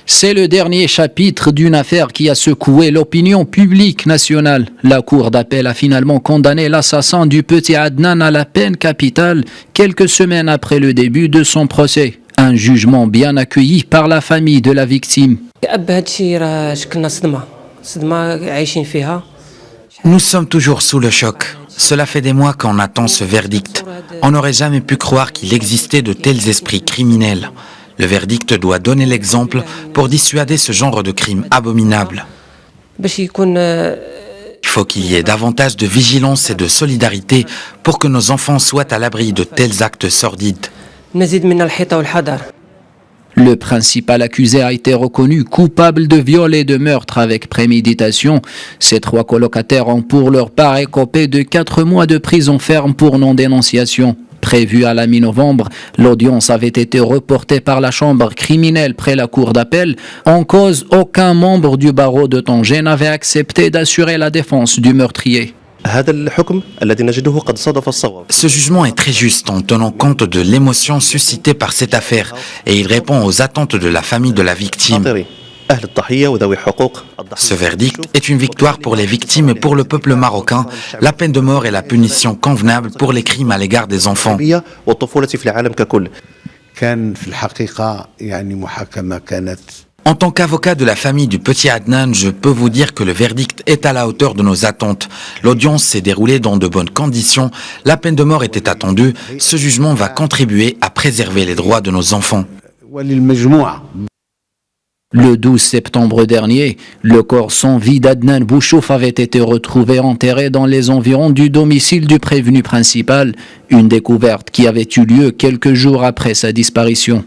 C'est le dernier chapitre d'une affaire qui a secoué l'opinion publique nationale. La Cour d'appel a finalement condamné l'assassin du petit Adnan à la peine capitale quelques semaines après le début de son procès. Un jugement bien accueilli par la famille de la victime. Nous sommes toujours sous le choc. Cela fait des mois qu'on attend ce verdict. On n'aurait jamais pu croire qu'il existait de tels esprits criminels. Le verdict doit donner l'exemple pour dissuader ce genre de crime abominable. Il faut qu'il y ait davantage de vigilance et de solidarité pour que nos enfants soient à l'abri de tels actes sordides. Le principal accusé a été reconnu coupable de viol et de meurtre avec préméditation. Ces 3 colocataires ont pour leur part écopé de 4 mois de prison ferme pour non-dénonciation. Prévue à la mi-novembre, l'audience avait été reportée par la chambre criminelle près la cour d'appel. En cause, aucun membre du barreau de Tanger n'avait accepté d'assurer la défense du meurtrier. Ce jugement est très juste en tenant compte de l'émotion suscitée par cette affaire et il répond aux attentes de la famille de la victime. Ce verdict est une victoire pour les victimes et pour le peuple marocain. La peine de mort est la punition convenable pour les crimes à l'égard des enfants. En tant qu'avocat de la famille du petit Adnan, je peux vous dire que le verdict est à la hauteur de nos attentes. L'audience s'est déroulée dans de bonnes conditions. La peine de mort était attendue. Ce jugement va contribuer à préserver les droits de nos enfants. Le 12 septembre dernier, le corps sans vie d'Adnan Bouchouf avait été retrouvé enterré dans les environs du domicile du prévenu principal, une découverte qui avait eu lieu quelques jours après sa disparition.